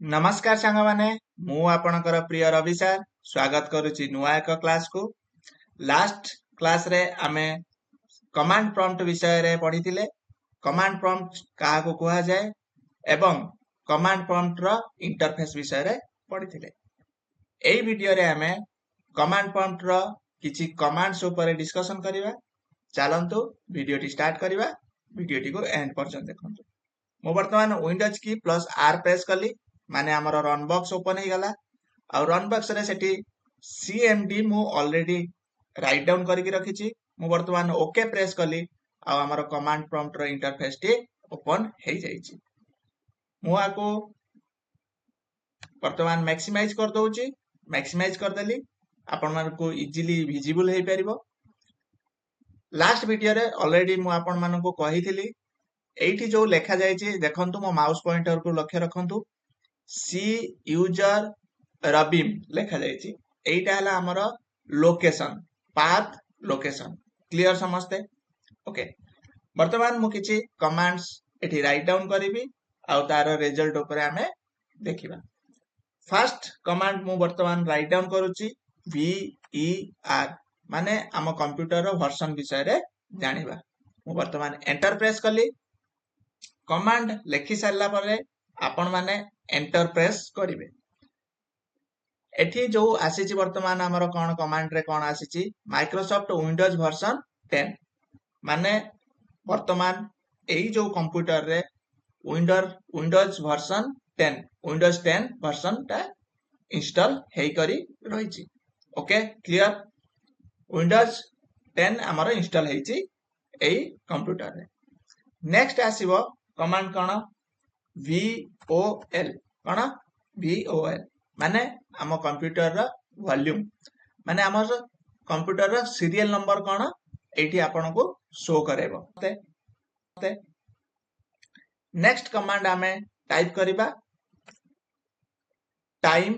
नमस्कार सांग माने मु आपणकर प्रिय रवि सर स्वागत करुछि नुआ एक क्लास को। लास्ट क्लास रे आमे कमांड प्रॉम्प्ट विषय रे पढ़िथिले। कमांड प्रॉम्प्ट काहा को कहा जाए एवं कमांड प्रॉम्प्ट रो इंटरफेस विषय रे पढ़िथिले। एई वीडियो रे आमे कमांड प्रॉम्प्ट रो किछि कमांड्स ऊपर डिस्कशन करिवा। चलंतु वीडियो टी स्टार्ट करिवा। वीडियो टी को एंड पर्यंत देखंतु। मो वर्तमान विंडोज की प्लस आर प्रेस कली माने हमर रन बॉक्स ओपन हे गला आ रन बॉक्स रे सेठी CMD मु ऑलरेडी राइट डाउन करके रखिछि। मु वर्तमान ओके प्रेस कली आ हमर कमांड प्रॉम्प्ट रो इंटरफेस टी ओपन हे जाइछि। मु आको वर्तमान मैक्सिमाइज कर दोछि। मैक्सिमाइज कर देली आपन मान को इजीली विजिबल हे परिबो। लास्ट वीडियो रे ऑलरेडी मु आपन मान को कहिथिली एठी जो लेखा जाइछि देखंतु मो माउस पॉइंटर को लक्ष्य रखंतु। सी यूजर रबिम लेखा जाइछि। एटा हला हमर लोकेशन पाथ लोकेशन क्लियर समझते ओके। वर्तमान मु किछि कमांड्स एठी राइट डाउन करिवि आ तार रिजल्ट ऊपर हमें देखिबा। फर्स्ट कमांड मु वर्तमान राइट डाउन करूछि VER माने हम कंप्यूटर रो वर्जन विषय रे जानिबा। मु वर्तमान एंटर प्रेस कली कमांड लेखि सारला परे आपण माने एंटर प्रेस करिवे। एठी जो आसीची वर्तमान हमर कोन कमांड रे कोन आसीची माइक्रोसॉफ्ट विंडोज वर्जन 10 माने वर्तमान एई जो कंप्यूटर रे विंडोज वर्जन 10 विंडोज 10 वर्जन ता इंस्टॉल हेई करी रहिची। ओके क्लियर विंडोज 10 हमर इंस्टॉल हेची एई कंप्यूटर रे। नेक्स्ट आसीबो कमांड कोन VOL कोन VOL माने हम कंप्यूटर रो वॉल्यूम माने हमर कंप्यूटर रो सीरियल नंबर कोन एठी आपन को शो करेबो। नेक्स्ट कमांड हमें टाइप करिबा टाइम।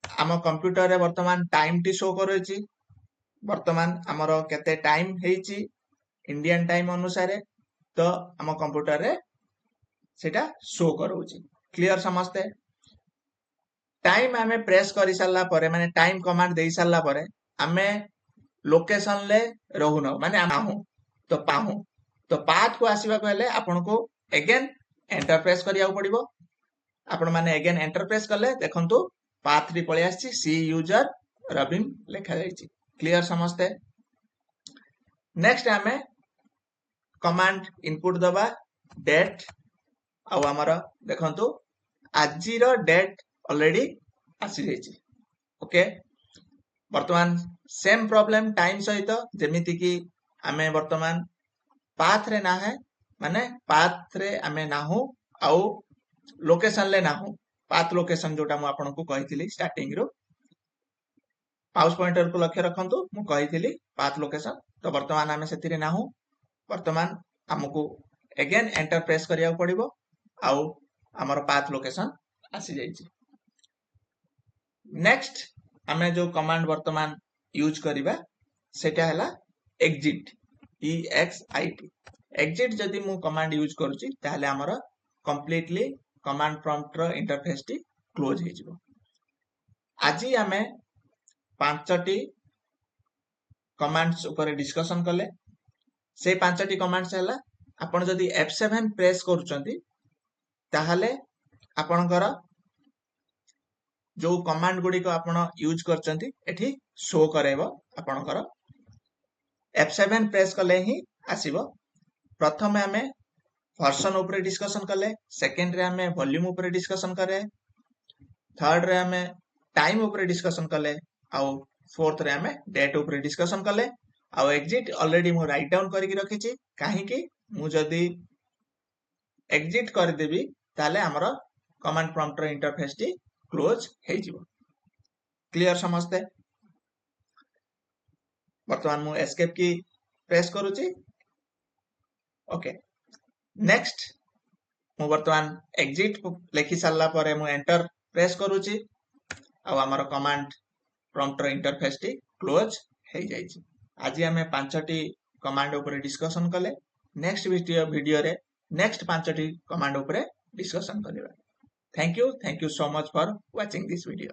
हम कंप्यूटर रे वर्तमान टाइम टी शो करैछि। वर्तमान हमर केते टाइम हेछि इंडियन टाइम अनुसार तो हम कंप्यूटर रे सेटा शो करूछि। क्लियर समझते टाइम हमें प्रेस करि सारला परे माने टाइम कमांड देई सारला परे हमें लोकेशन ले रहू न माने आहु तो पाहु तो पाथ को आसीबा कहले आपन को अगेन एंटर प्रेस करिया पड़िबो। आपन माने अगेन एंटर प्रेस करले देखंतु पाथ री पळे आछि सी यूजर रबिम लेखा जाइछि। क्लियर समझते नेक्स्ट हमें कमांड इनपुट दबा डेट आ हमर देखंतु आजि रो डेट ऑलरेडी आसी जाइछि। ओके वर्तमान सेम प्रॉब्लम टाइम सहित जेमिति कि हमें वर्तमान पाथ रे ना है माने पाथ रे हमें नाहु आ लोकेशन ले नाहु पाथ लोकेशन जोटा मु आपन को कहिथिली स्टार्टिंग रो माउस पॉइंटर को लक्ष्य रखंतु मु कहिथिली पाथ लोकेशन तो वर्तमान हमें सेतिरे नाहु। वर्तमान हमको अगेन एंटर प्रेस करिया पड़िबो आ हमर पाथ लोकेशन आसी जाइछि। नेक्स्ट हमें जो कमांड वर्तमान यूज करिबा सेटा हला एग्जिट EXIT एग्जिट जदि मु कमांड यूज करूची ताहले हमर कंप्लीटली कमांड प्रॉम्प्ट रो इंटरफेस टी क्लोज हे जिवो। आजि हमें पांचटी कमांड्स ऊपर डिस्कशन करले से पांचटी कमांड्स हला आपण जदि F7 प्रेस करूचंती ताहले आपणकर जो कमांड गुडी को आपण यूज करचंती एठी शो करेबो। आपणकर F7 प्रेस कले ही आसीबो। प्रथमे हमें वर्जन ऊपर डिस्कशन करले सेकंड रे हमें वॉल्यूम ऊपर डिस्कशन करे थर्ड रे हमें टाइम ऊपर डिस्कशन करले आ फोर्थ रे हमें डेट ऊपर डिस्कशन करले आ एग्जिट ऑलरेडी मु राइट डाउन करके रखिछि काहे कि मु जदी एग्जिट कर देबी ताले हमर कमांड प्रॉम्प्ट रो इंटरफेस टी क्लोज हे जिवो। क्लियर समझते वर्तमान मु एस्केप की प्रेस करूची। ओके नेक्स्ट मु वर्तमान एग्जिट लेखि सारला परे मु एंटर प्रेस करूची आ हमर कमांड प्रॉम्प्ट रो इंटरफेस टी क्लोज हे जाइछि। आज हमें पांचटी कमांड ऊपर डिस्कशन कले नेक्स्ट वीडियो रे नेक्स्ट पांचटी कमांड ऊपर डिस्कशन करिबा। Thank you so much for watching this video.